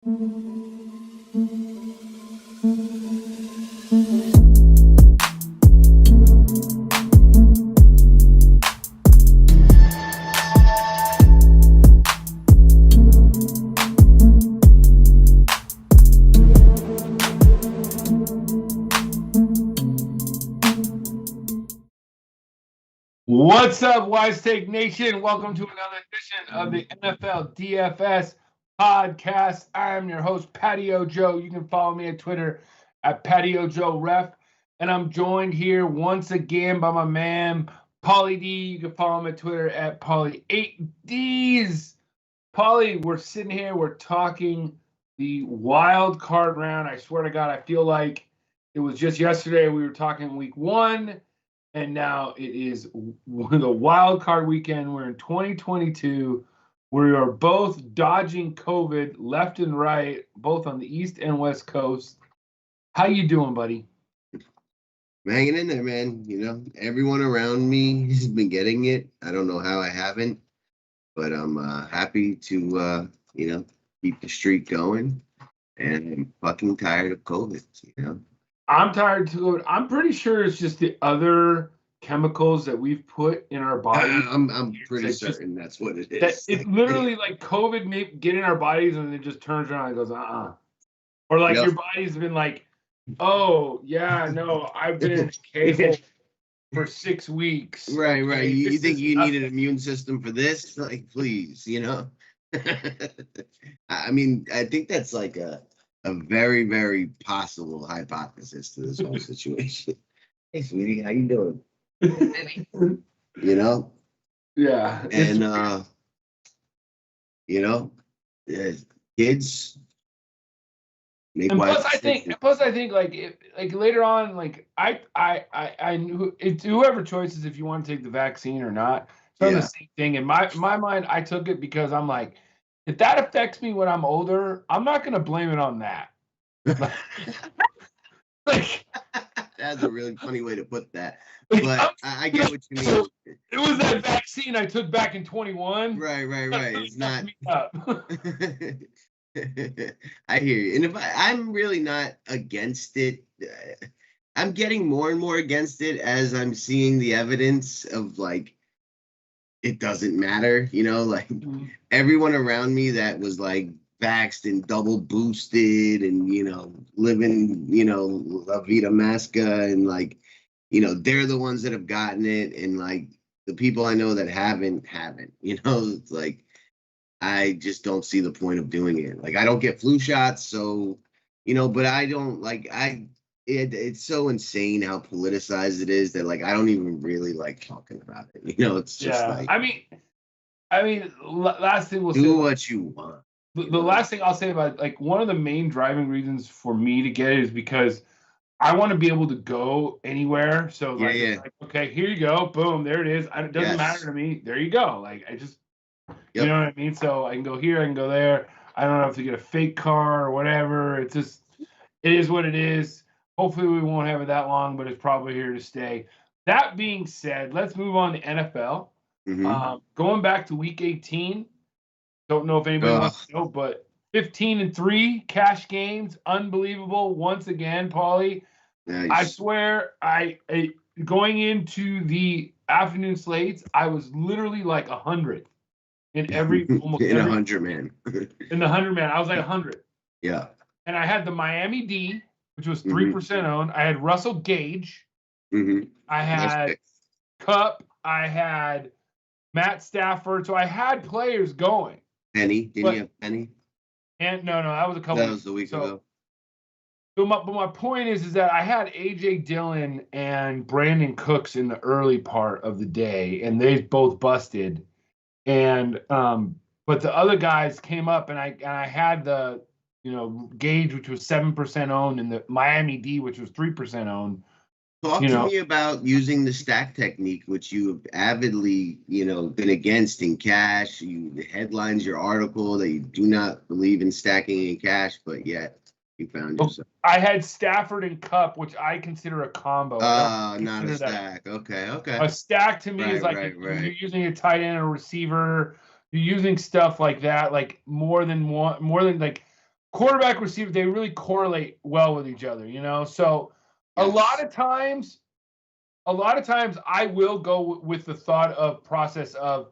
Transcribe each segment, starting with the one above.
What's up, Wise Take Nation? Welcome to another edition of the NFL DFS podcast. I am your host, Patio Joe. You can follow me on Twitter at Patio Joe Ref. And I'm joined here once again by my man, Paulie D. You can follow him on Twitter at Paulie8Ds. Paulie, we're sitting here, we're talking the wild card round. I swear to God, I feel like it was just yesterday we were talking week one. And now it is the wild card weekend. We're in 2022. We are both dodging COVID left and right, both on the East and West Coast. How you doing, buddy? Hanging in there, man. You know, everyone around me has been getting it. I don't know how I haven't, but I'm happy to, keep the streak going. And I'm fucking tired of COVID, I'm tired too. I'm pretty sure it's just the other chemicals that we've put in our bodies. I'm pretty certain that's what it is. It's literally like COVID may get in our bodies and it just turns around and goes, Or like your body's been like, oh, yeah, no, I've been in cable for 6 weeks. Right. You think you need an immune system for this? Like, please, I mean, I think that's like a very, very possible hypothesis to this whole situation. Hey, sweetie, how you doing? Yeah. And, kids. And plus, I think like later on, like I knew it's whoever choices if you want to take the vaccine or not. It's the same thing. In my mind, I took it because I'm like, if that affects me when I'm older, I'm not going to blame it on that. Like, that's a really funny way to put that. But I get what you mean. It was that vaccine I took back in 21. Right. It's not. I hear you. And I'm really not against it. I'm getting more and more against it as I'm seeing the evidence of like, it doesn't matter, everyone around me that was like vaxxed and double boosted and, living, La Vida Masca and like, they're the ones that have gotten it. And like the people I know that haven't, it's like, I just don't see the point of doing it. Like, I don't get flu shots. So, but I don't like, it's so insane how politicized it is that like I don't even really like talking about it. It's just like I mean, last thing we'll do what you want. The last thing I'll say about like one of the main driving reasons for me to get it is because I want to be able to go anywhere. So like, okay, here you go, boom, there it is. It doesn't matter to me. There you go. Like I just, you know what I mean. So I can go here, I can go there. I don't have to get a fake car or whatever. It's just, it is what it is. Hopefully we won't have it that long, but it's probably here to stay. That being said, let's move on to NFL. Mm-hmm. Going back to Week 18, don't know if anybody wants to know, but 15-3 cash games, unbelievable. Once again, Paulie, nice. I swear, I going into the afternoon slates, I was literally like 100 in every almost in 100 man. In the 100 man, I was like 100. Yeah, and I had the Miami D, which was 3% owned. I had Russell Gage. Mm-hmm. I had Cup. I had Matt Stafford. So I had players going. Penny? Didn't you have Penny? And no, that was a couple. That was the week ago. But my point is that I had A.J. Dillon and Brandon Cooks in the early part of the day, and they both busted. And but the other guys came up, and I had the Gage, which was 7% owned, and the Miami D, which was 3% owned. Talk to me about using the stack technique, which you have avidly, been against in cash. The headlines your article that you do not believe in stacking in cash, but yet you found yourself. I had Stafford and Cup, which I consider a combo. Not a stack. Okay. A stack to me is like you're using a tight end or receiver. You're using stuff like that, like more than like quarterback receiver, they really correlate well with each other, you know? So a lot of times I will go with the thought process of,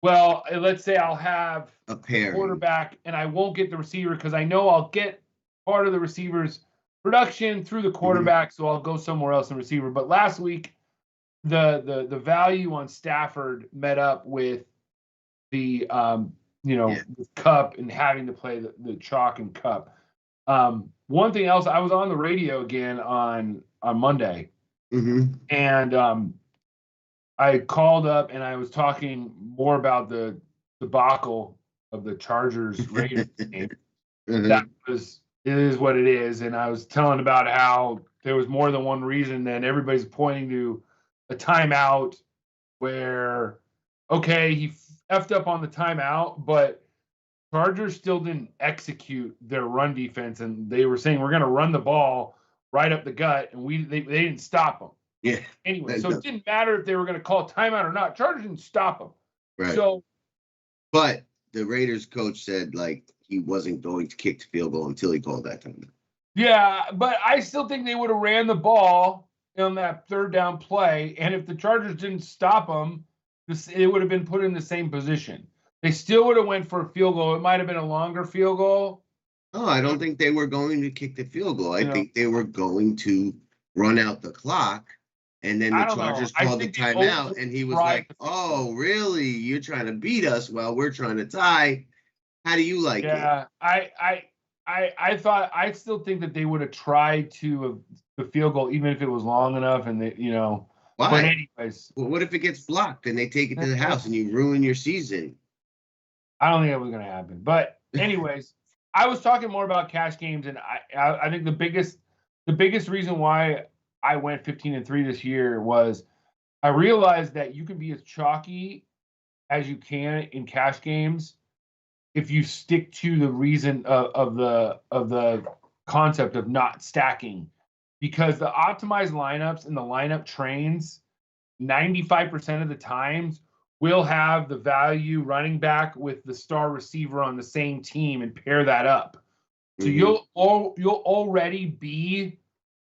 well, let's say I'll have A pairing. quarterback and I won't get the receiver because I know I'll get part of the receiver's production through the quarterback, so I'll go somewhere else in receiver. But last week, the value on Stafford met up with the the Cup and having to play the chalk and Cup. One thing else, I was on the radio again on Monday, and I called up and I was talking more about the debacle of the Chargers Raiders game. It is what it is, and I was telling about how there was more than one reason that everybody's pointing to a timeout where, okay, he effed up on the timeout, but Chargers still didn't execute their run defense, and they were saying we're going to run the ball right up the gut, and they didn't stop them. Yeah. Anyway, so it didn't matter if they were going to call timeout or not. Chargers didn't stop them. Right. So, but the Raiders coach said he wasn't going to kick the field goal until he called that timeout. Yeah, but I still think they would have ran the ball on that third down play, and if the Chargers didn't stop them, it would have been put in the same position. They still would have went for a field goal. It might have been a longer field goal. Oh, I don't think they were going to kick the field goal. I think they were going to run out the clock, and then the Chargers called the timeout, and he was like, "Oh, really? You're trying to beat us while we're trying to tie? How do you like it?" Yeah, I still think that they would have tried to the field goal even if it was long enough, and they, Why? But anyways, well, what if it gets blocked and they take it to the house and you ruin your season? I don't think that was going to happen. But anyways, I was talking more about cash games, and I think the biggest reason why I went 15-3 this year was I realized that you can be as chalky as you can in cash games if you stick to the reason of the concept of not stacking, because the optimized lineups and the lineup trains 95% of the times will have the value running back with the star receiver on the same team and pair that up. So you'll already be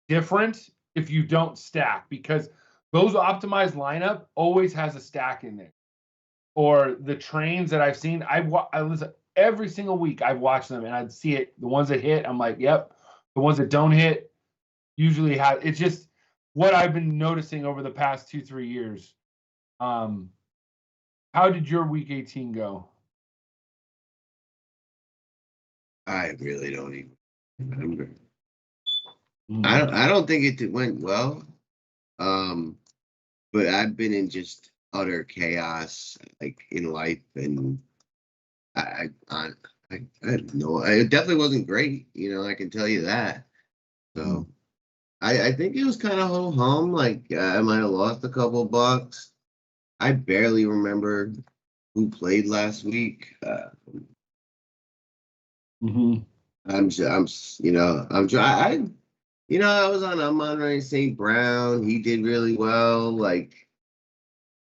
different if you don't stack, because those optimized lineup always has a stack in there. Or the trains that I've seen, I listen every single week. I've watched them and I'd see it. The ones that hit, I'm like, yep. The ones that don't hit usually have. It's just what I've been noticing over the past 2-3 years. How did your week 18 go? I really don't even remember. I don't think it went well. But I've been in just utter chaos in life, and I don't know. It definitely wasn't great, I can tell you that. So I think it was kind of ho-hum. I might have lost a couple bucks. I barely remember who played last week. I'm on St. Brown. He did really well. I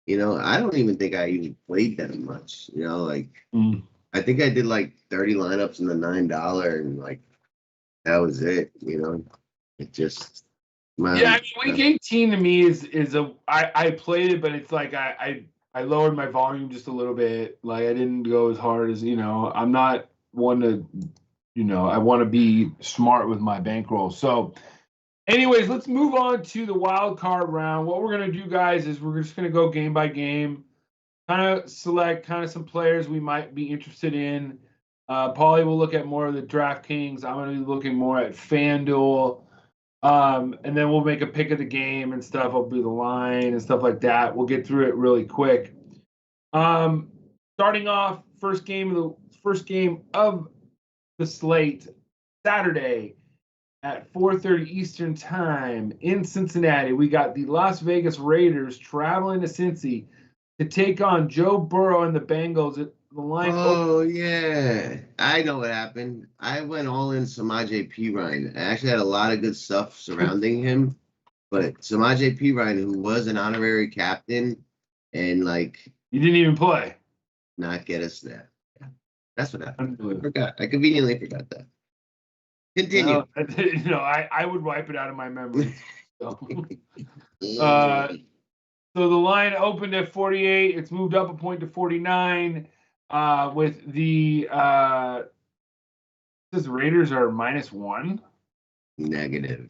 don't even think I even played that much. I think I did 30 lineups in the $9, and that was it. It just. Week 18 to me is I played it, but it's I lowered my volume just a little bit. I didn't go as hard as I'm not one to I want to be smart with my bankroll. So anyways, let's move on to the wild card round. What we're going to do, guys, is we're just going to go game by game, kind of select some players we might be interested in. Paulie will look at more of the DraftKings. I'm going to be looking more at FanDuel. And then we'll make a pick of the game and stuff. I'll do the line and stuff like that. We'll get through it really quick. Starting off, first game of the slate, Saturday at 4:30 Eastern Time in Cincinnati. We got the Las Vegas Raiders traveling to Cincy to take on Joe Burrow and the Bengals. The line. Oh, yeah. I know what happened. I went all in Samaje Perine. I actually had a lot of good stuff surrounding him. But Samaje Perine, who was an honorary captain, and you didn't even play. Not get us there. Yeah. That's what happened. I conveniently forgot that. Continue. I would wipe it out of my memory. So, so the line opened at 48. It's moved up a point to 49. With the says Raiders are -1. Negative.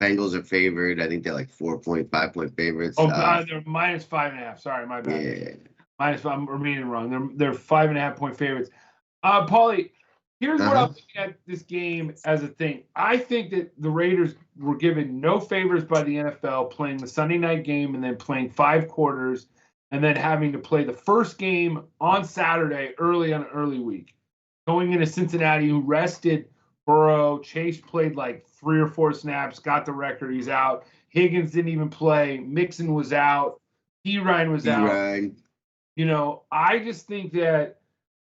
Bengals are favored. I think they're like 4.5-point favorites. Oh, they're -5.5. Sorry, my bad. Yeah. -5. I'm reading it wrong. They're 5.5-point favorites. Paulie, here's what I'm looking at this game as a thing. I think that the Raiders were given no favors by the NFL playing the Sunday night game and then playing 5 quarters and then having to play the first game on Saturday early on an early week. Going into Cincinnati, who rested Burrow. Chase played like 3 or 4 snaps, got the record. He's out. Higgins didn't even play. Mixon was out. Ryan was out. I just think that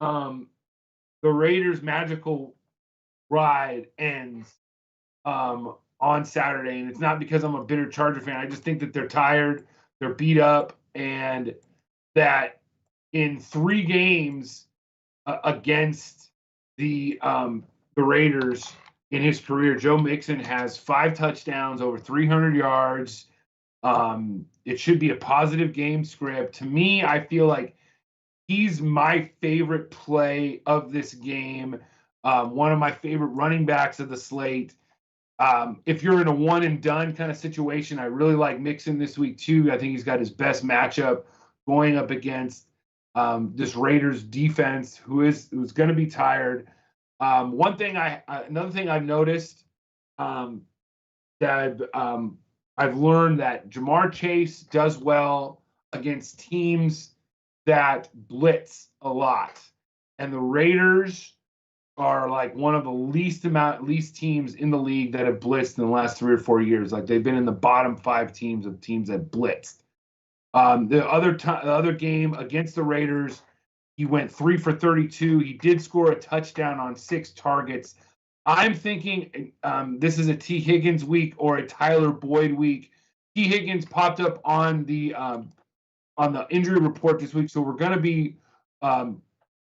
the Raiders' magical ride ends on Saturday, and it's not because I'm a bitter Charger fan. I just think that they're tired, they're beat up, and that in 3 games against the Raiders in his career, Joe Mixon has 5 touchdowns, over 300 yards. It should be a positive game script. To me, I feel like he's my favorite play of this game. One of my favorite running backs of the slate. If you're in a one and done kind of situation, I really like Mixon this week too. I think he's got his best matchup going up against this Raiders defense, who's going to be tired. Another thing I've noticed that I've learned that Jamar Chase does well against teams that blitz a lot, and the Raiders are like one of the least teams in the league that have blitzed in the last 3 or 4 years. Like they've been in the bottom 5 teams of teams that blitzed. The other game against the Raiders, he went 3 for 32. He did score a touchdown on 6 targets. I'm thinking this is a T. Higgins week or a Tyler Boyd week. T. Higgins popped up on the injury report this week, so we're going to be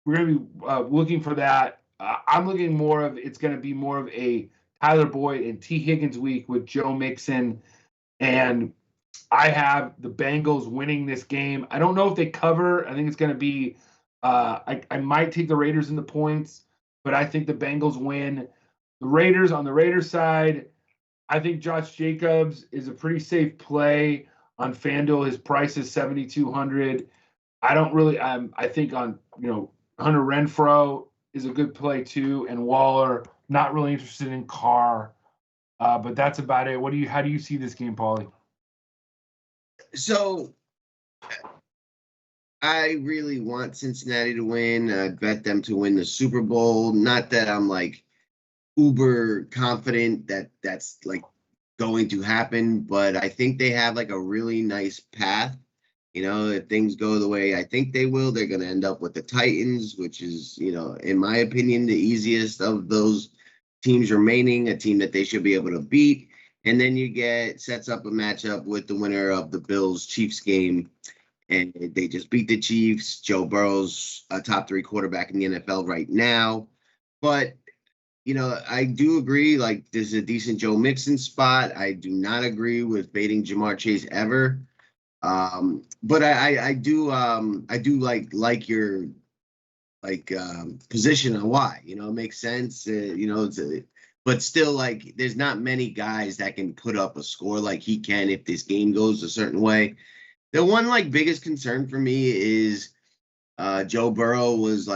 looking for that. I'm looking it's going to be more of a Tyler Boyd and T. Higgins week with Joe Mixon, and I have the Bengals winning this game. I don't know if they cover. I think it's going to be I might take the Raiders in the points, but I think the Bengals win. The Raiders, on the Raiders side, I think Josh Jacobs is a pretty safe play on FanDuel. His price is $7,200. I don't really. I think on Hunter Renfrow is a good play too, and Waller. Not really interested in Carr, but that's about it. How do you see this game, Paulie? So I really want Cincinnati to win. I bet them to win the Super Bowl. Not that I'm like uber confident that that's like going to happen, but I think they have like a really nice path. If things go the way I think they will, they're going to end up with the Titans, which is, in my opinion, the easiest of those teams remaining, a team that they should be able to beat. And then sets up a matchup with the winner of the Bills-Chiefs game. And they just beat the Chiefs. Joe Burrow's a top 3 quarterback in the NFL right now. But, I do agree, like, this is a decent Joe Mixon spot. I do not agree with fading Jamar Chase ever. But I do like your position on why, it makes sense. But still, like, there's not many guys that can put up a score like he can if this game goes a certain way. The one biggest concern for me is Joe Burrow was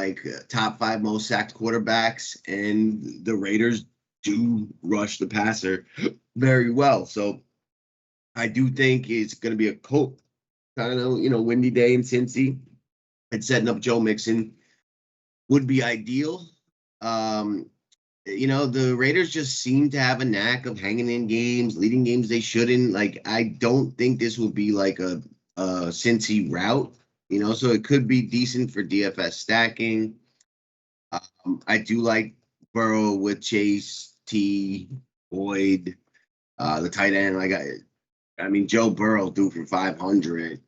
top 5 most sacked quarterbacks, and the Raiders do rush the passer very well. So I do think it's going to be a cold, windy day in Cincy, and setting up Joe Mixon would be ideal. The Raiders just seem to have a knack of hanging in games, leading games they shouldn't. I don't think this will be like a Cincy route, so it could be decent for DFS stacking. I do like Burrow with Chase, T, Boyd, the tight end. Joe Burrow threw for 500,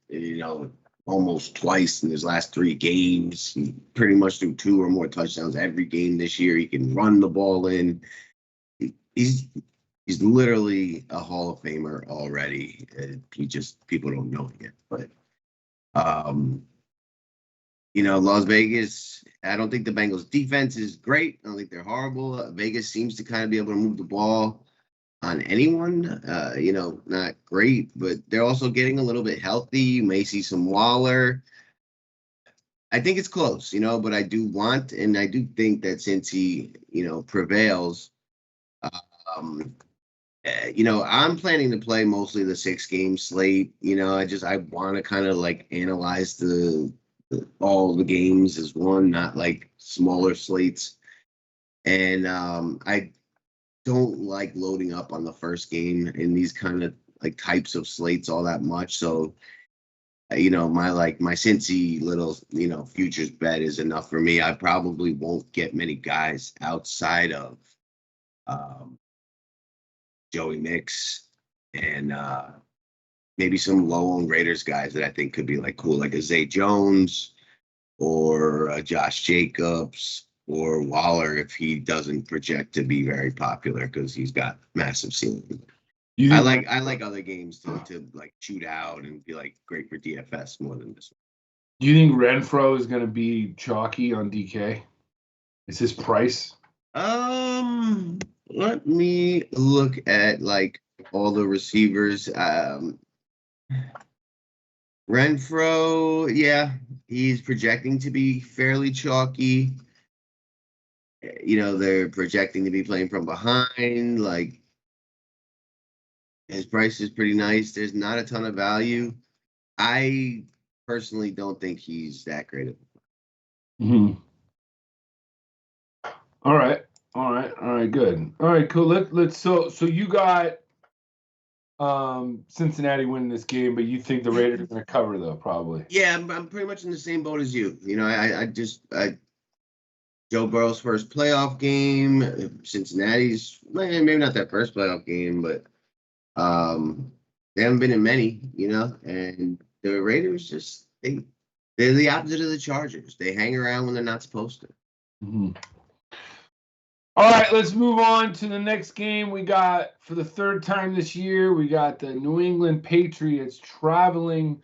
almost twice in his last 3 games. He pretty much threw 2 or more touchdowns every game this year. He can run the ball in. he's literally a Hall of Famer already. People don't know it yet. But Las Vegas, I don't think the Bengals defense is great. I don't think they're horrible. Vegas seems to kind of be able to move the ball on anyone. Not great, but they're also getting a little bit healthy. You may see some Waller. I think it's close, but I do think that since he, prevails, um, I'm planning to play mostly the 6-game slate. I want to kind of like analyze all the games as one, not like smaller slates. And I don't like loading up on the first game in these kind of like types of slates all that much. So, my Cincy little, futures bet is enough for me. I probably won't get many guys outside of Joey Mix and maybe some low-owned Raiders guys that I think could be like cool, like a Zay Jones or Josh Jacobs or Waller if he doesn't project to be very popular because he's got massive ceiling. I like other games to like shoot out and be like great for DFS more than this one. Do you think Renfro is going to be chalky on DK? Is his price? Let me look at like all the receivers. Renfro, yeah, he's projecting to be fairly chalky. They're projecting to be playing from behind. Like, his price is pretty nice. There's not a ton of value. I personally don't think he's that great. Mm-hmm. All right, good. All right, cool. Let's. So you got Cincinnati winning this game, but you think the Raiders are going to cover though, probably. Yeah, I'm pretty much in the same boat as you. Joe Burrow's first playoff game, Cincinnati's maybe not that first playoff game, but they haven't been in many, and the Raiders they're the opposite of the Chargers. They hang around when they're not supposed to. Mm-hmm. All right, let's move on to the next game. We got, for the third time this year, we got the New England Patriots traveling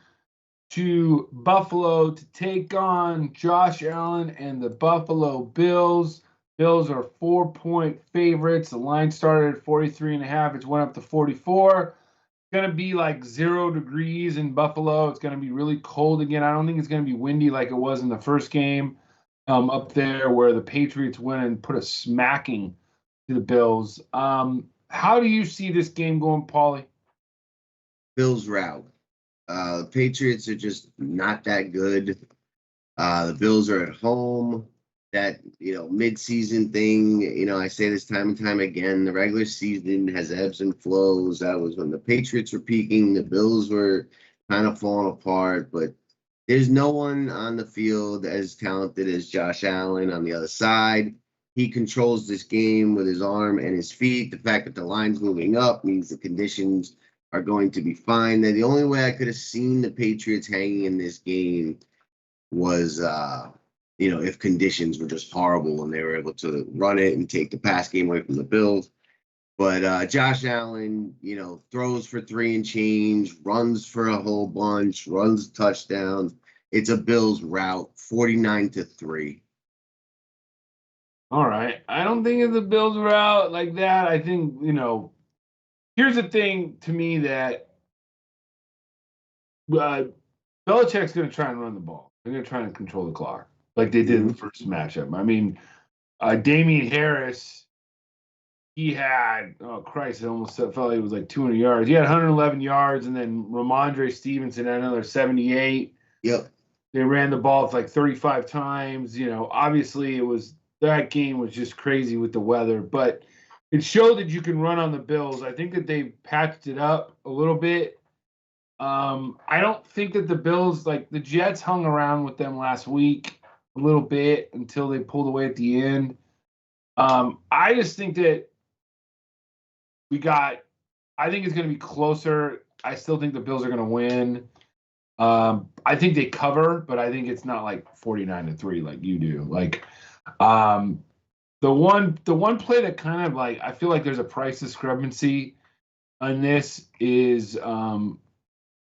to Buffalo to take on Josh Allen and the Buffalo Bills. Bills are 4-point favorites. The line started at 43.5. It went up to 44. It's going to be like 0 degrees in Buffalo. It's going to be really cold again. I don't think it's going to be windy like it was in the first game up there where the Patriots went and put a smacking to the Bills. How do you see this game going, Paulie? Bills route. The Patriots are just not that good. The Bills are at home. That, mid-season thing, I say this time and time again, the regular season has ebbs and flows. That was when the Patriots were peaking. The Bills were kind of falling apart, but there's no one on the field as talented as Josh Allen on the other side. He controls this game with his arm and his feet. The fact that the line's moving up means the conditions are going to be fine. The only way I could have seen the Patriots hanging in this game was, if conditions were just horrible and they were able to run it and take the pass game away from the Bills. But Josh Allen, throws for 3 and change, runs for a whole bunch, runs touchdowns. It's a Bills route, 49-3. All right. I don't think it's a Bills route like that. I think, here's the thing to me that Belichick's going to try and run the ball. They're going to try and control the clock like they did in the first matchup. I mean, Damian Harris, he had, oh Christ, it almost felt like it was like 200 yards. He had 111 yards, and then Ramondre Stevenson had another 78. Yep. They ran the ball like 35 times. Obviously that game was just crazy with the weather, but it showed that you can run on the Bills. I think that they patched it up a little bit. I don't think that the Bills, like the Jets hung around with them last week a little bit until they pulled away at the end. I just think that I think it's going to be closer. I still think the Bills are going to win. I think they cover, but I think it's not like 49-3 like you do. Like, the The one play that kind of like I feel like there's a price discrepancy on this is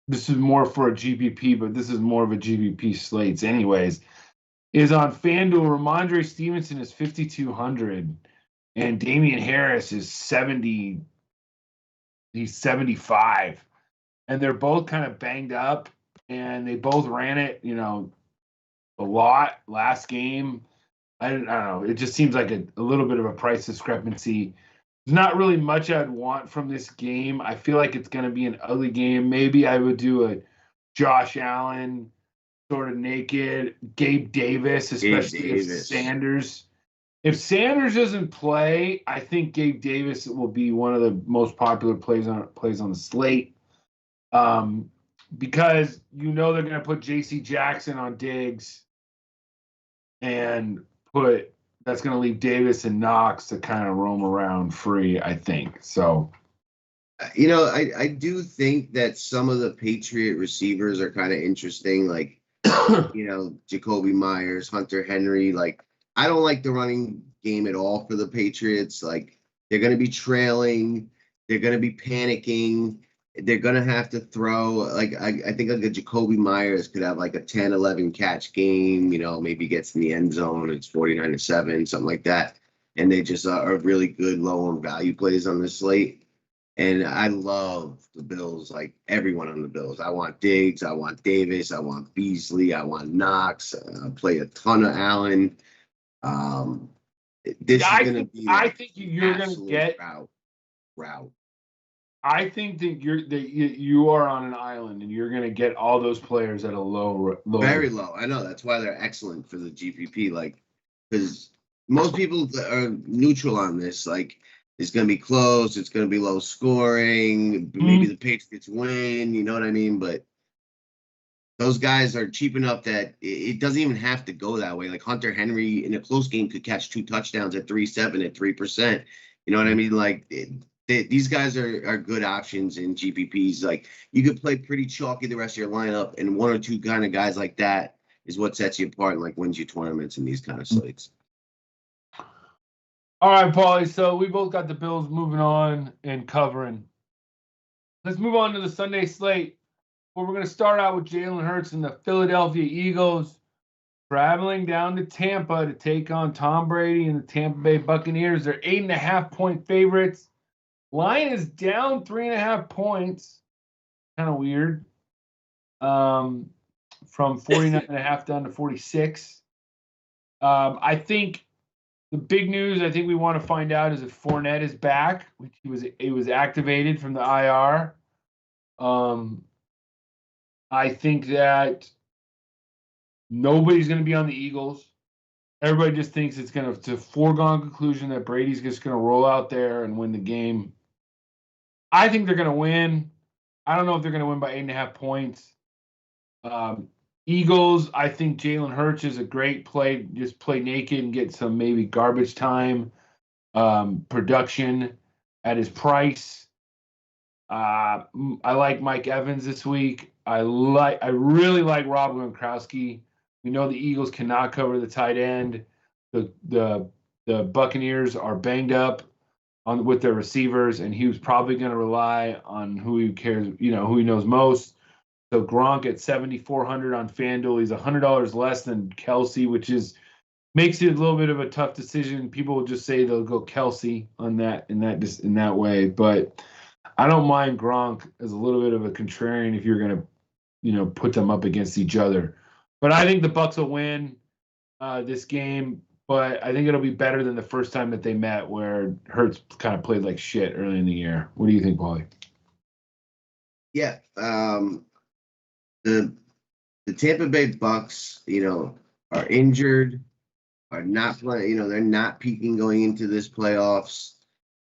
this is more for a GPP, but this is more of a GPP slates anyways. Is on FanDuel. Ramondre Stevenson is 5,200, and Damian Harris is 70. He's 75, and they're both kind of banged up, and they both ran it, a lot last game. I don't know. It just seems like a little bit of a price discrepancy. There's not really much I'd want from this game. I feel like it's going to be an ugly game. Maybe I would do a Josh Allen sort of naked, Gabe Davis, especially if Sanders. If Sanders doesn't play, I think Gabe Davis will be one of the most popular plays on the slate. Because they're going to put J.C. Jackson on Diggs and that's going to leave Davis and Knox to kind of roam around free, I think. So, I do think that some of the Patriot receivers are kind of interesting, like, Jacoby Myers, Hunter Henry. Like, I don't like the running game at all for the Patriots. Like, they're going to be trailing. They're going to be panicking. They're going to have to throw. Like, I think like a Jacoby Myers could have like a 10, 11 catch game, maybe gets in the end zone. It's 49-7, something like that. And they just are really good low on value plays on the slate. And I love the Bills, like everyone on the Bills. I want Diggs. I want Davis. I want Beasley. I want Knox. I play a ton of Allen. This is going to be. I think you're going to get route. I think that you are on an island and you're going to get all those players at a low. Very low. I know that's why they're excellent for the GPP. Like, because most people are neutral on this. Like, it's going to be close. It's going to be low scoring. Maybe the Patriots win. You know what I mean? But those guys are cheap enough that it doesn't even have to go that way. Like Hunter Henry in a close game could catch 2 touchdowns at 3.7 at 3%. You know what I mean? Like these guys are good options in GPPs. Like you could play pretty chalky the rest of your lineup, and 1 or 2 kind of guys like that is what sets you apart and like wins you tournaments in these kind of slates. All right, Paulie. So we both got the Bills moving on and covering. Let's move on to the Sunday slate, where we're going to start out with Jalen Hurts and the Philadelphia Eagles traveling down to Tampa to take on Tom Brady and the Tampa Bay Buccaneers. They're 8.5-point favorites. Line is down 3.5 points. Kind of weird. From 49.5 down to 46. I think the big news I think we want to find out is if Fournette is back, which he was activated from the IR. I think that nobody's going to be on the Eagles. Everybody just thinks it's a foregone conclusion that Brady's just going to roll out there and win the game. I think they're going to win. I don't know if they're going to win by 8.5 points. Eagles, I think Jalen Hurts is a great play. Just play naked and get some maybe garbage time production at his price. I like Mike Evans this week. I really like Rob Gronkowski. We know the Eagles cannot cover the tight end. The Buccaneers are banged up with their receivers, and he was probably going to rely on who he cares, who he knows most. So Gronk at 7,400 on FanDuel, he's $100 less than Kelsey, which makes it a little bit of a tough decision. People will just say they'll go Kelsey on that in that way, but I don't mind Gronk as a little bit of a contrarian if you're going to, put them up against each other. But I think the Bucs will win this game, but I think it'll be better than the first time that they met, where Hurts kind of played like shit early in the year. What do you think, Paulie? Yeah, the Tampa Bay Bucs, are injured, are not playing. They're not peaking going into this playoffs.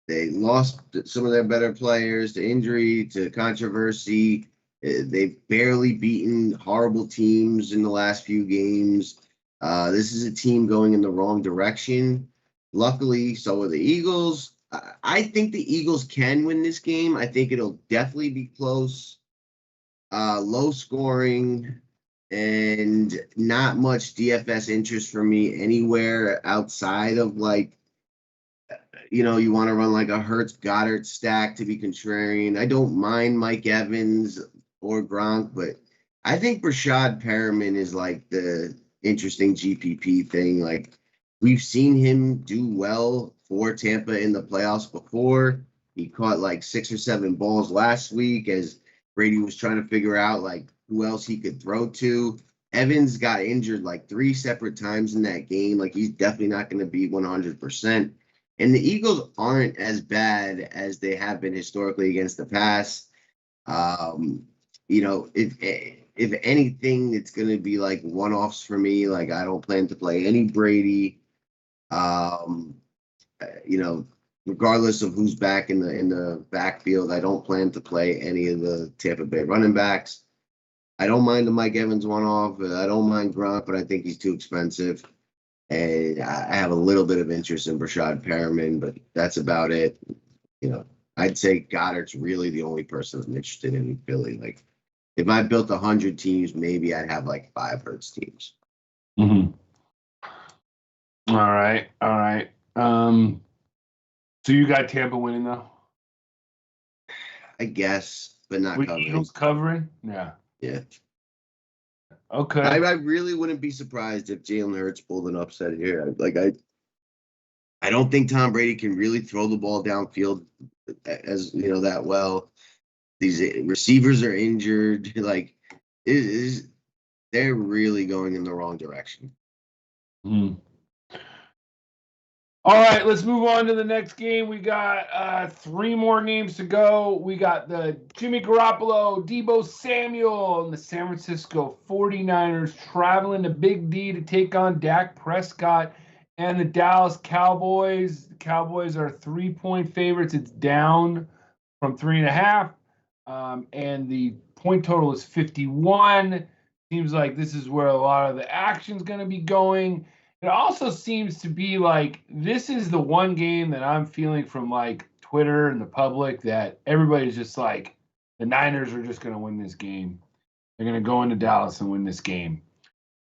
They lost some of their better players to injury, to controversy. They've barely beaten horrible teams in the last few games. This is a team going in the wrong direction. Luckily, so are the Eagles. I think the Eagles can win this game. I think it'll definitely be close. Low scoring and not much DFS interest for me anywhere outside of like you want to run like a Hurts Goddard stack to be contrarian. I don't mind Mike Evans or Gronk, but I think Rashad Perriman is like the interesting GPP thing. Like we've seen him do well for Tampa in the playoffs before. He caught like 6 or 7 balls last week as Brady was trying to figure out like who else he could throw to. Evans got injured like 3 separate times in that game. Like he's definitely not going to be 100%. And the Eagles aren't as bad as they have been historically against the pass. If anything, it's going to be like one-offs for me. Like I don't plan to play any Brady. Regardless of who's back in the backfield, I don't plan to play any of the Tampa Bay running backs. I don't mind the Mike Evans one-off. I don't mind Gronk, but I think he's too expensive. And I have a little bit of interest in Rashad Perriman, but that's about it. I'd say Goddard's really the only person I'm interested in Philly. Like, if I built 100 teams, maybe I'd have like 5 Hurts teams. Mm-hmm. All right. So you got Tampa winning though? I guess, but not covering. Eagles covering? Yeah. Yeah. Okay. I really wouldn't be surprised if Jalen Hurts pulled an upset here. I don't think Tom Brady can really throw the ball downfield as that well. These receivers are injured. Like, they're really going in the wrong direction. All right, let's move on to the next game. We got 3 more games to go. We got the Jimmy Garoppolo, Deebo Samuel, and the San Francisco 49ers traveling to Big D to take on Dak Prescott and the Dallas Cowboys. The Cowboys are 3-point favorites. It's down from 3.5, and the point total is 51. Seems like this is where a lot of the action's going to be going. It also seems to be like this is the one game that I'm feeling from like Twitter and the public that everybody's just like the Niners are just going to win this game. They're going to go into Dallas and win this game.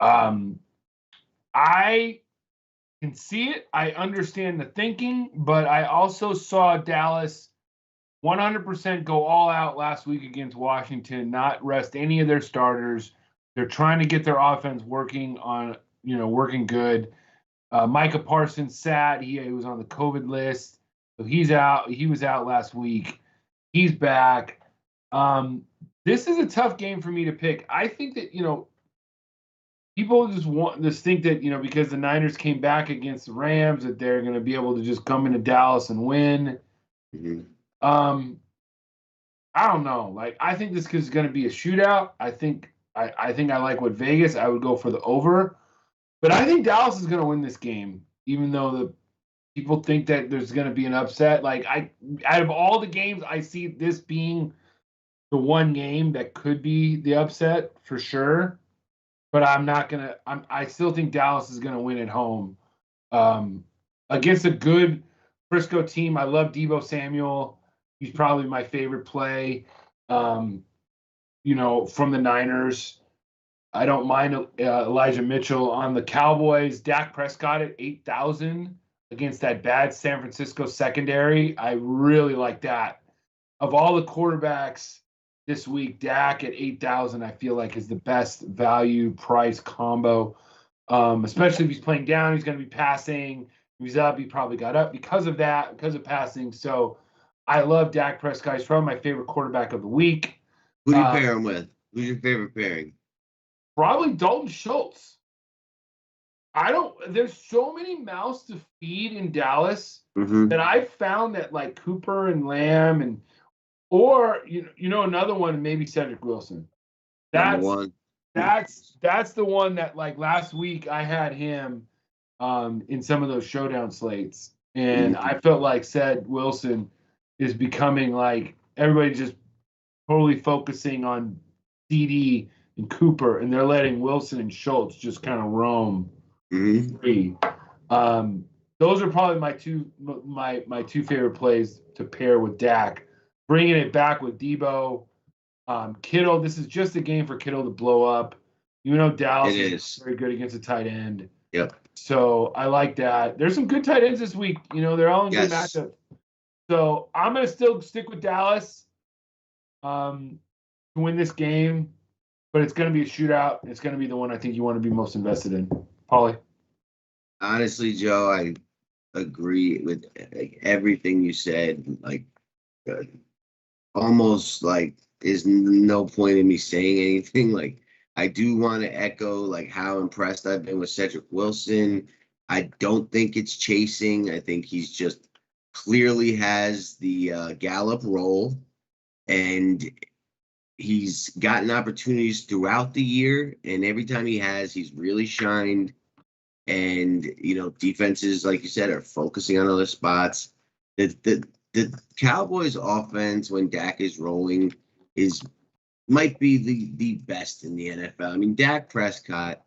I can see it. I understand the thinking, but I also saw Dallas 100% go all out last week against Washington, not rest any of their starters. They're trying to get their offense working good. Micah Parsons sat. He was on the COVID list. So he's out. He was out last week. He's back. This is a tough game for me to pick. I think that, people just think that, because the Niners came back against the Rams, that they're going to be able to just come into Dallas and win. Mm-hmm. I don't know. Like, I think this is going to be a shootout. I think I like what Vegas. I would go for the over. But I think Dallas is going to win this game, even though the people think that there's going to be an upset. Like, out of all the games, I see this being the one game that could be the upset for sure. But I'm not going to – I still think Dallas is going to win at home. Against a good Frisco team, I love Deebo Samuel. He's probably my favorite play, from the Niners. I don't mind Elijah Mitchell on the Cowboys. Dak Prescott at 8,000 against that bad San Francisco secondary. I really like that. Of all the quarterbacks this week, Dak at 8,000 I feel like is the best value price combo, especially if he's playing down. He's going to be passing. If he's up, he probably got up because of passing. So I love Dak Prescott. He's probably my favorite quarterback of the week. Who do you pair him with? Who's your favorite pairing? Probably Dalton Schultz. There's so many mouths to feed in Dallas that I've found that like Cooper and Lamb or another one, maybe Cedric Wilson. That's the one that like last week I had him in some of those showdown slates. And I felt like Ced Wilson is becoming like everybody's just totally focusing on CD and Cooper, and they're letting Wilson and Schultz just kind of roam free. Those are probably my two favorite plays to pair with Dak. Bringing it back with Deebo, Kittle. This is just a game for Kittle to blow up. Dallas is very good against a tight end. Yep. So I like that. There's some good tight ends this week. They're all in good Yes. matchups. So I'm going to still stick with Dallas to win this game, but it's going to be a shootout. It's going to be the one I think you want to be most invested in. Paulie? Honestly, Joe, I agree with everything you said. Uh, almost like is no point in me saying anything. Like I do want to echo like how impressed I've been with Cedric Wilson. I don't think it's chasing. I think he's just clearly has the Gallup role, and he's gotten opportunities throughout the year. And every time he has, he's really shined. And defenses, like you said, are focusing on other spots. The Cowboys offense when Dak is rolling is might be the best in the NFL. I mean, Dak Prescott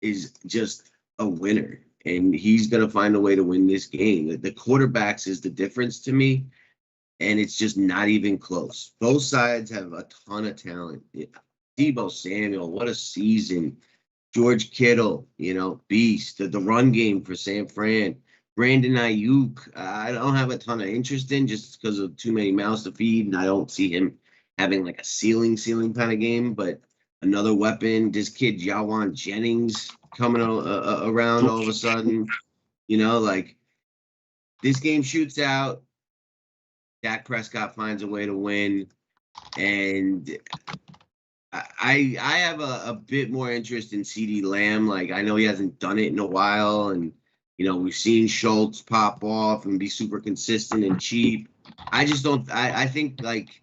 is just a winner, and he's gonna find a way to win this game. The quarterbacks is the difference to me, and it's just not even close. Both sides have a ton of talent. Deebo Samuel, what a season. George Kittle, beast. The run game for San Fran. Brandon Ayuk, I don't have a ton of interest in just because of too many mouths to feed, and I don't see him having like a ceiling kind of game. But another weapon, this kid Jawan Jennings coming around all of a sudden. Like this game shoots out. Dak Prescott finds a way to win, and I have a bit more interest in CD Lamb. Like I know he hasn't done it in a while, and we've seen Schultz pop off and be super consistent and cheap. I just don't. I think like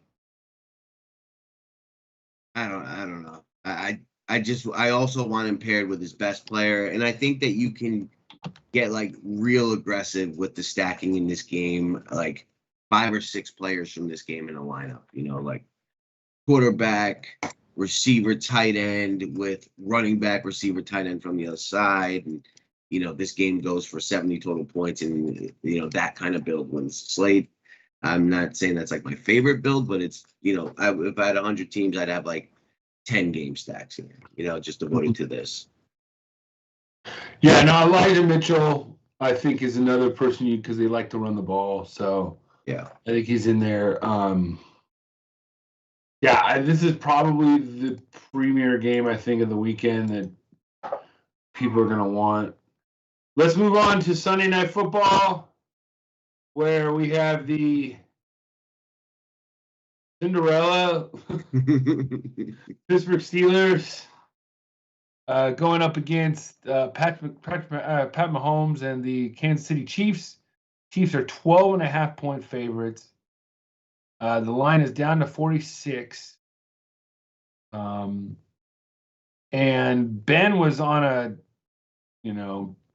I don't know. I also want him paired with his best player, and I think that you can get like real aggressive with the stacking in this game, like 5 or 6 players from this game in a lineup. Like quarterback, receiver, tight end with running back, receiver, tight end from the other side. And, this game goes for 70 total points, and, that kind of build wins slate. I'm not saying that's like my favorite build, but it's, if I had 100 teams, I'd have like 10 game stacks here, just devoted to this. Yeah, no, Elijah Mitchell, I think, is another person because they like to run the ball. So Yeah. I think he's in there. This is probably the premier game, I think, of the weekend that people are going to want. Let's move on to Sunday Night Football, where we have the Cinderella Pittsburgh Steelers going up against Pat Mahomes and the Kansas City Chiefs. Chiefs are 12.5-point favorites. The line is down to 46. And Ben was on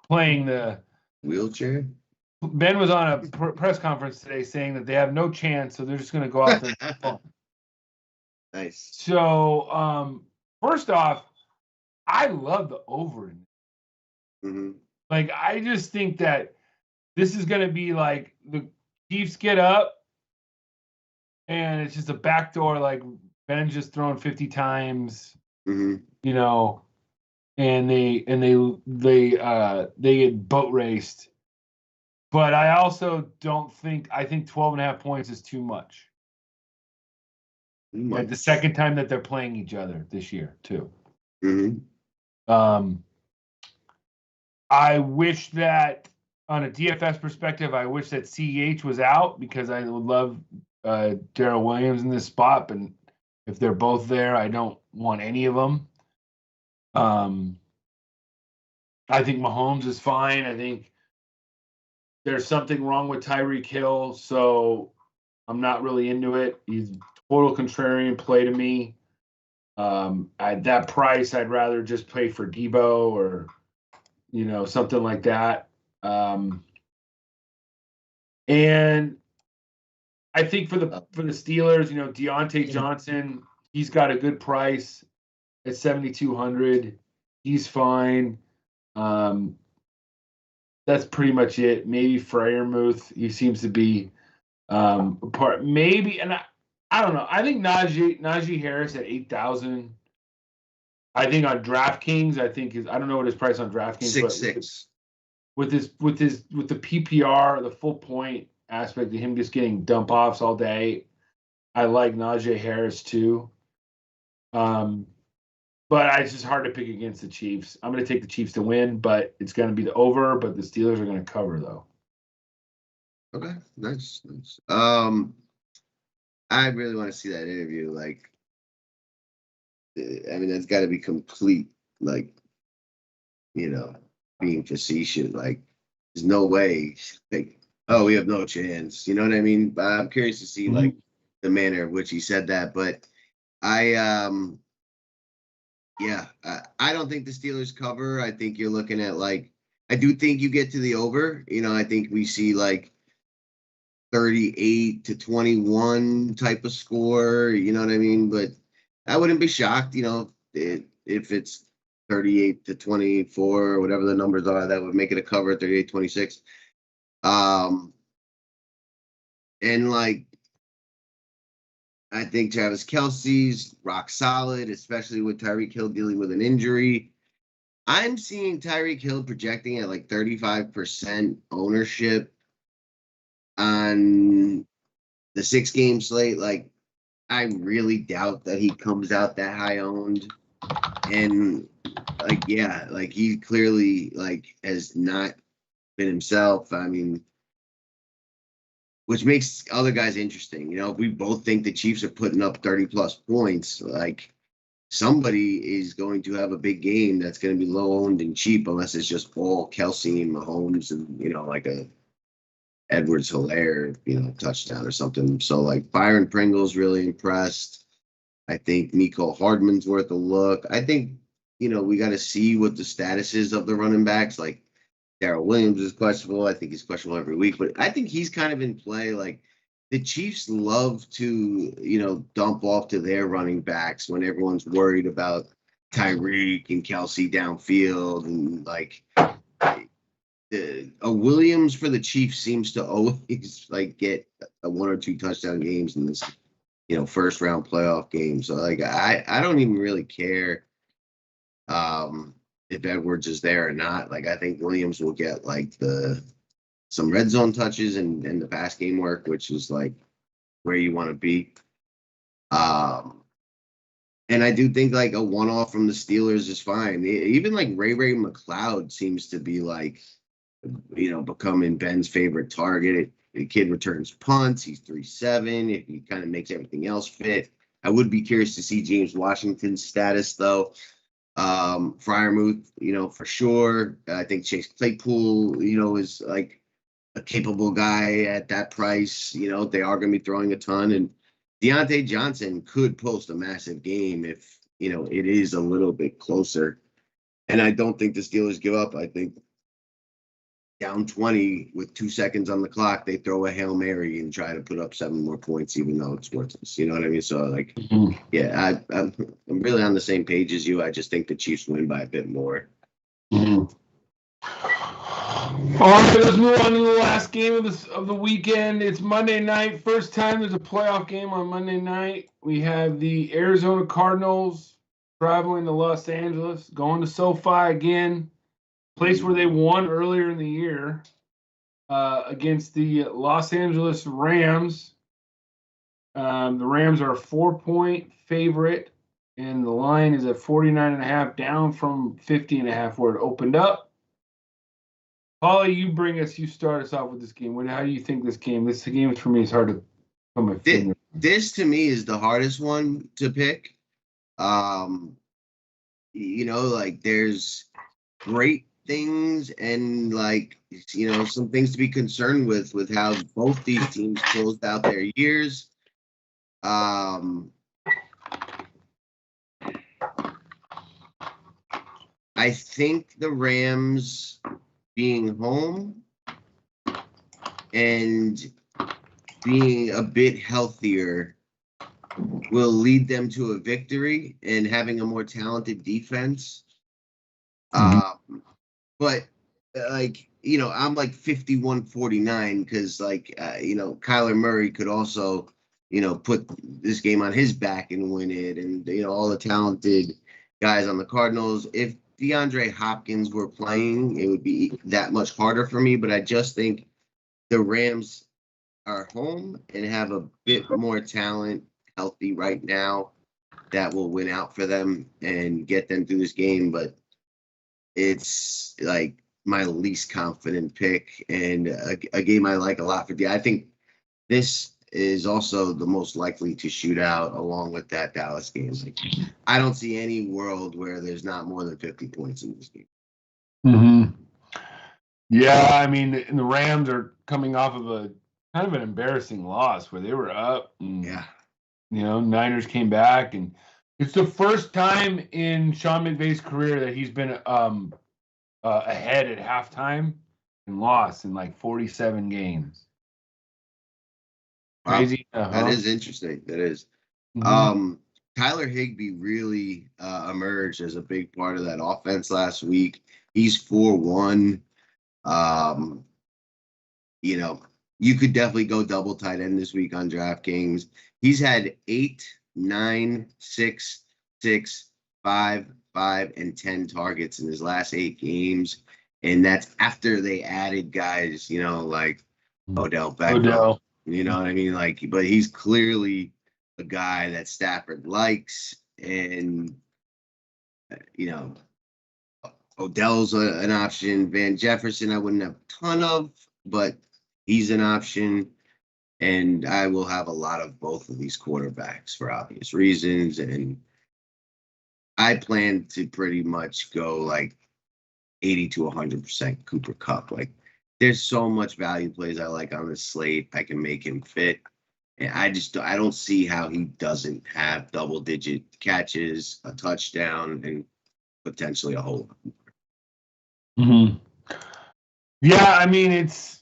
playing the wheelchair. Ben was on a press conference today saying that they have no chance, so they're just going to go out there. Nice. So, first off, I love the over. Mm-hmm. Like, I just think that this is going to be like the Chiefs get up, and it's just a backdoor. Like Ben's just thrown 50 times, mm-hmm. And they get boat raced. But I also don't think I think 12.5 points is too much. Like the second time that they're playing each other this year, too. Mm-hmm. I wish that on a DFS perspective, I wish that CEH was out because I would love Darrell Williams in this spot. But if they're both there, I don't want any of them. I think Mahomes is fine. I think there's something wrong with Tyreek Hill, so I'm not really into it. He's total contrarian play to me. At that price, I'd rather just play for Debo or something like that. And I think for the Steelers, Deontay Johnson, he's got a good price at 7,200. He's fine. That's pretty much it. Maybe Freiermuth. He seems to be part. Maybe, and I don't know. I think Najee Harris at 8,000 I think on DraftKings, I don't know what his price on DraftKings, but 6-6. with the PPR, the full point aspect of him just getting dump offs all day, I like Najee Harris too. But it's just hard to pick against the Chiefs. I'm going to take the Chiefs to win, but it's going to be the over. But the Steelers are going to cover though. Okay, nice. I really want to see that interview. Like, I mean, that's got to be complete, like, being facetious. Like, there's no way. Like, oh, we have no chance. You know what I mean? But I'm curious to see like the manner in which he said that. But I don't think the Steelers cover. I think you're looking at like, I do think you get to the over. I think we see like 38-21 type of score. You know what I mean? But I wouldn't be shocked, if it's 38-24 or whatever the numbers are, that would make it a cover, 38-26. And like, I think Travis Kelce's rock solid, especially with Tyreek Hill dealing with an injury. I'm seeing Tyreek Hill projecting at like 35% ownership on the 6-game slate. Like, I really doubt that he comes out that high owned. And like, yeah, like he clearly like has not been himself. I mean, which makes other guys interesting. If we both think the Chiefs are putting up 30 plus points, like somebody is going to have a big game that's going to be low owned and cheap, unless it's just all Kelce and Mahomes and, like a Edwards-Hilaire, touchdown or something. So like Byron Pringle's really impressed. I think Mecole Hardman's worth a look. I think, we got to see what the status is of the running backs. Like Darrell Williams is questionable. I think he's questionable every week, but I think he's kind of in play. Like the Chiefs love to, dump off to their running backs when everyone's worried about Tyreek and Kelce downfield. And like a Williams for the Chiefs seems to always like get a 1 or 2 touchdown games in this, first round playoff game. So like, I don't even really care if Edwards is there or not. Like, I think Williams will get like some red zone touches and the pass game work, which is like where you want to be. And I do think like a one-off from the Steelers is fine. Even like Ray McLeod seems to be like, becoming Ben's favorite target. The kid returns punts. He's 3'7". If he kind of makes everything else fit. I would be curious to see James Washington's status though. Freiermuth, for sure. I think Chase Claypool, is like a capable guy at that price. They are going to be throwing a ton. And Deontay Johnson could post a massive game if, it is a little bit closer. And I don't think the Steelers give up. I think down 20 with 2 seconds on the clock, they throw a Hail Mary and try to put up 7 more points, even though it's worthless. You know what I mean? So, like, yeah, I'm really on the same page as you. I just think the Chiefs win by a bit more. All right, let's move on to the last game of the weekend. It's Monday night. First time there's a playoff game on Monday night. We have the Arizona Cardinals traveling to Los Angeles, going to SoFi again. Place where they won earlier in the year against the Los Angeles Rams. The Rams are a 4-point favorite, and the line is at 49.5, down from 50.5 where it opened up. Paulie, you start us off with this game. How do you think this game? This game for me is hard to put my finger. This to me is the hardest one to pick. Like there's great things and like some things to be concerned with how both these teams closed out their years. I think the Rams being home and being a bit healthier will lead them to a victory, and having a more talented defense. But like, I'm like 51-49 because like, Kyler Murray could also, put this game on his back and win it. And, all the talented guys on the Cardinals. If DeAndre Hopkins were playing, it would be that much harder for me. But I just think the Rams are home and have a bit more talent healthy right now that will win out for them and get them through this game. But it's like my least confident pick and a game I like a lot for D. I think this is also the most likely to shoot out along with that Dallas game. Like, I don't see any world where there's not more than 50 points in this game. Mm-hmm. Yeah, I mean, and the Rams are coming off of a kind of an embarrassing loss where they were up. And, Yeah. Niners came back, and it's the first time in Sean McVay's career that he's been ahead at halftime and lost in like 47 games. Wow. Crazy. That is interesting. That is. Mm-hmm. Tyler Higbee really emerged as a big part of that offense last week. He's 4-1. You could definitely go double tight end this week on DraftKings. He's had 8, 9, 6, 6, 5, 5, and 10 targets in his last 8 games. And that's after they added guys, like Odell Beckham. You know what I mean? But he's clearly a guy that Stafford likes. And, Odell's an option. Van Jefferson, I wouldn't have a ton of, but he's an option. And I will have a lot of both of these quarterbacks for obvious reasons. And I plan to pretty much go like 80 to 100% Cooper Kupp. Like, there's so much value plays I like on this slate. I can make him fit. And I don't see how he doesn't have double-digit catches, a touchdown, and potentially a whole lot more. Mm-hmm. Yeah, I mean, it's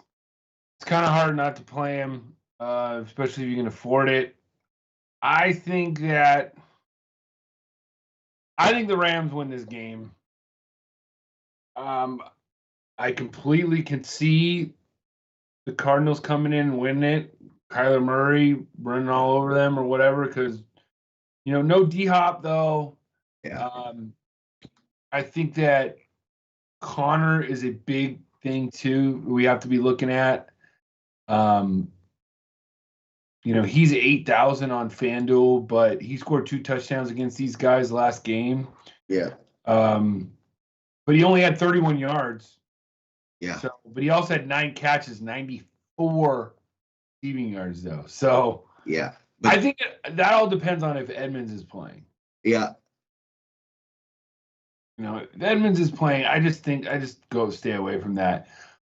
kind of hard not to play him, especially if you can afford it. I think the Rams win this game. I completely can see the Cardinals coming in and winning it. Kyler Murray running all over them or whatever, because no D-Hop though. Yeah. I think that Connor is a big thing too. We have to be looking at. He's 8,000 on FanDuel, but he scored 2 touchdowns against these guys last game. Yeah. But he only had 31 yards. Yeah. But he also had 9 catches, 94 receiving yards though. So yeah, I think that all depends on if Edmonds is playing. Yeah. If Edmonds is playing, I just go stay away from that.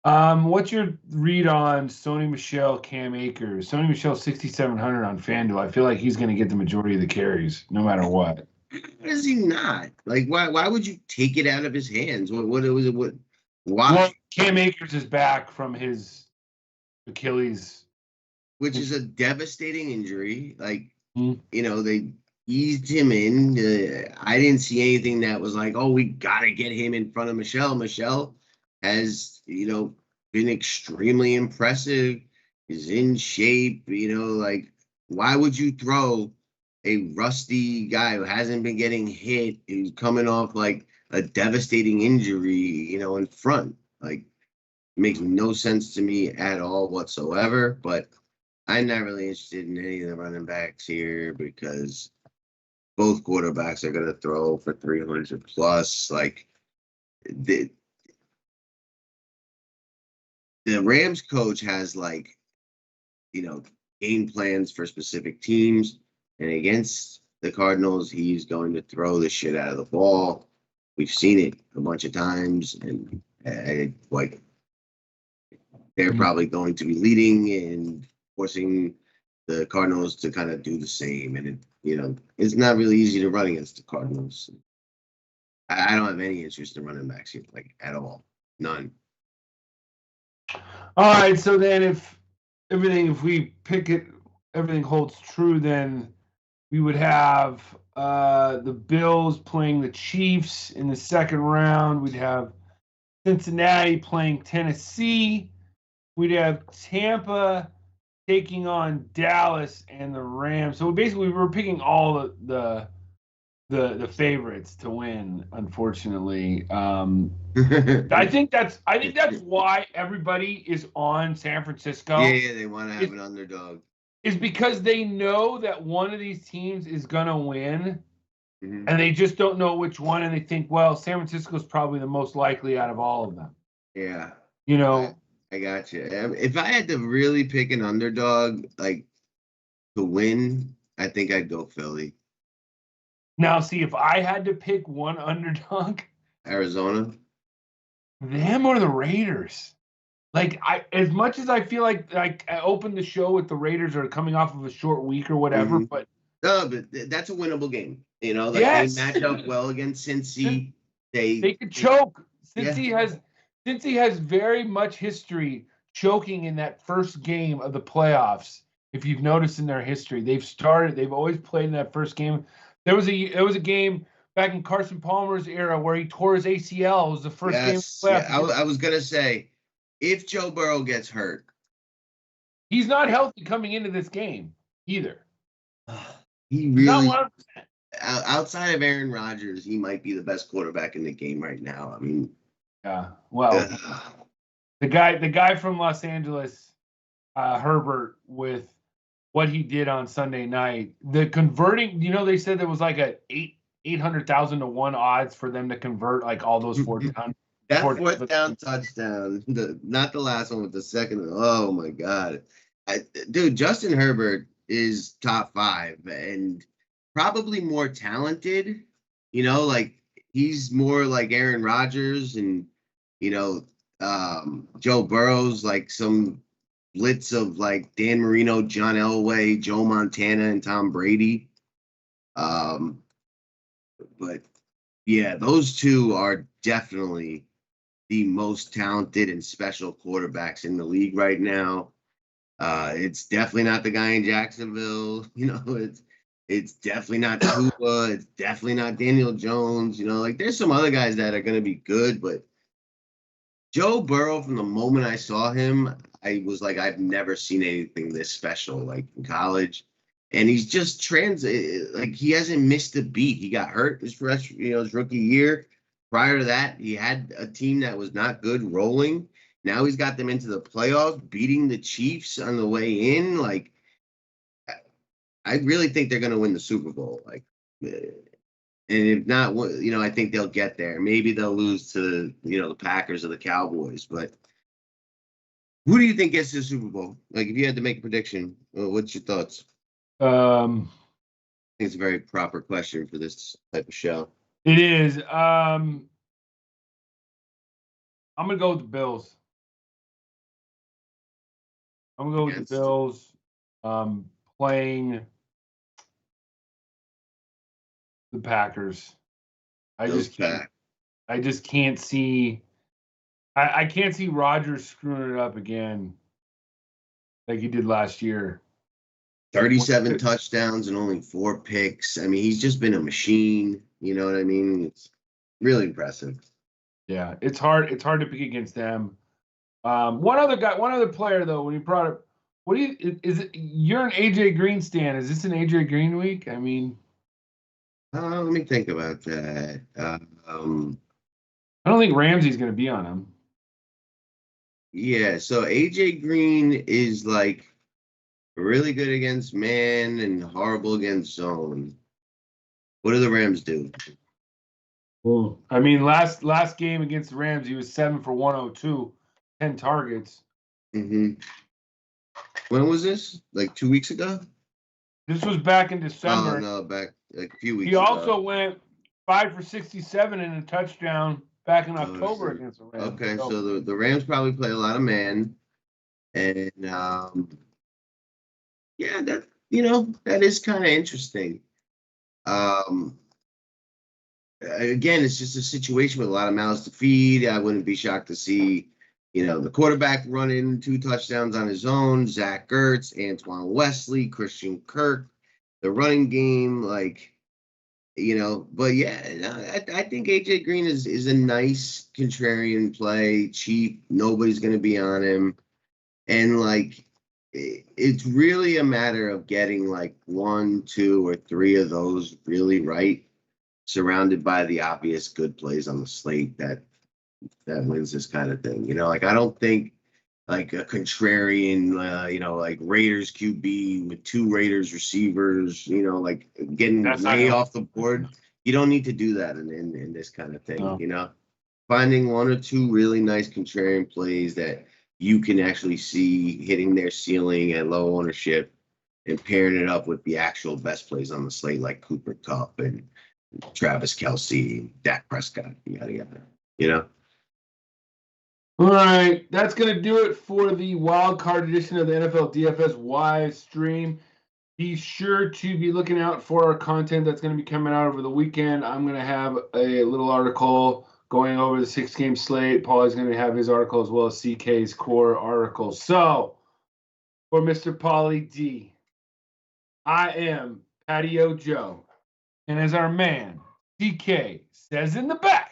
What's your read on Sony Michel, Cam Akers? Sony Michel 6,700 on FanDuel. I feel like he's going to get the majority of the carries, no matter what. Why is he not? Like, why would you take it out of his hands? What was it? Why? Well, Cam Akers is back from his Achilles, which is a devastating injury. Like, mm-hmm. They eased him in. I didn't see anything that was like, oh, we got to get him in front of Michel. Michel has, been extremely impressive, is in shape, like, why would you throw a rusty guy who hasn't been getting hit, who's coming off like a devastating injury, in front? Like, it makes no sense to me at all whatsoever, but I'm not really interested in any of the running backs here because both quarterbacks are going to throw for 300 plus. Like, the Rams coach has game plans for specific teams, and against the Cardinals, he's going to throw the shit out of the ball. We've seen it a bunch of times, and they're probably going to be leading and forcing the Cardinals to kind of do the same. And it's not really easy to run against the Cardinals. I don't have any interest in running backs here, like, at all. None. All right, so then if we pick it, everything holds true, then we would have the Bills playing the Chiefs in the second round. We'd have Cincinnati playing Tennessee. We'd have Tampa taking on Dallas and the Rams. So basically, we're picking all the the favorites to win, unfortunately. I think that's why everybody is on San Francisco. Yeah, they want to have an underdog. Is because they know that one of these teams is gonna win, Mm-hmm. and they just don't know which one, and they think, well, San Francisco is probably the most likely out of all of them. Yeah. You know, I got you. If I had to really pick an underdog, like to win, I think I'd go Philly. now see if I had to pick one underdog, Arizona. them or the Raiders. Like as much as I feel like I opened the show with the Raiders are coming off of a short week or whatever, Mm-hmm. but no, but that's a winnable game. You know, like yes. they match up well against Cincy. They could choke. Cincy has very much history choking in that first game of the playoffs. If you've noticed in their history, they've always played in that first game. There was a game back in Carson Palmer's era where he tore his ACL. It was the first game of the playoffs. Yeah, I was gonna say, if Joe Burrow gets hurt, he's not healthy coming into this game either. He really, outside of Aaron Rodgers, he might be the best quarterback in the game right now. I mean, yeah. Well, the guy from Los Angeles, Herbert, with what he did on Sunday night, the converting. You know, they said there was like a 800,000 to 1 odds for them to convert like all those fourth down. That fourth down touchdown, not the last one, but the second. Oh my God, dude, Justin Herbert is top 5 and probably more talented. You know, like he's more like Aaron Rodgers and Joe Burrow's like some blitz of like Dan Marino, John Elway, Joe Montana, and Tom Brady. But yeah, those two are definitely the most talented and special quarterbacks in the league right now. It's definitely not the guy in Jacksonville. You know, it's definitely not Tua. It's definitely not Daniel Jones. You know, like there's some other guys that are going to be good, but Joe Burrow, from the moment I saw him, I was like, I've never seen anything this special, like in college. And he's just like he hasn't missed a beat. He got hurt his rookie year. Prior to that, he had a team that was not good rolling. Now he's got them into the playoffs, beating the Chiefs on the way in. Like, I really think they're going to win the Super Bowl. Like, and if not, I think they'll get there. Maybe they'll lose to, the Packers or the Cowboys. But who do you think gets to the Super Bowl? Like, if you had to make a prediction, what's your thoughts? I think it's a very proper question for this type of show. It is. I'm gonna go with the Bills. I'm gonna go with the Bills. Playing the Packers. I just can't see. I can't see Rodgers screwing it up again, like he did last year. 37 touchdowns and only 4 picks. I mean, he's just been a machine. You know what I mean? It's really impressive. Yeah, it's hard. It's hard to pick against them. One other player though. When you brought up, you're an AJ Green stan? Is this an AJ Green week? I mean, let me think about that. I don't think Ramsey's going to be on him. Yeah, so AJ Green is like really good against man and horrible against zone. What do the Rams do? Well, I mean, last game against the Rams, he was 7 for 102, 10 targets. Mm-hmm. When was this? Like 2 weeks ago? This was back in December. Oh, no, back like a few weeks ago. He also went 5 for 67 and a touchdown back in October against the Rams. Okay, so the Rams probably play a lot of man. And, yeah, that is kind of interesting. Again, it's just a situation with a lot of mouths to feed. I wouldn't be shocked to see, the quarterback running 2 touchdowns on his own, Zach Ertz, Antoine Wesley, Christian Kirk, the running game, but yeah, I think AJ Green is a nice contrarian play, cheap. Nobody's going to be on him. And it's really a matter of getting 1, 2, or 3 of those really right. surrounded by the obvious good plays on the slate that wins this kind of thing. You know, like I don't think like a contrarian, you know, like Raiders QB with 2 Raiders receivers, you know, like getting way off the board. You don't need to do that in this kind of thing. No. You know, finding 1 or 2 really nice contrarian plays that you can actually see hitting their ceiling at low ownership and pairing it up with the actual best plays on the slate, like Cooper Kupp and Travis Kelce, Dak Prescott, yada yada. You know. All right, that's going to do it for the wild card edition of the NFL DFS live stream. Be sure to be looking out for our content that's going to be coming out over the weekend. I'm going to have a little article going over the 6-game slate. Paulie's going to have his article as well as CK's core article. So, for Mr. Paulie D, I am Patio Joe. And as our man, CK, says in the back,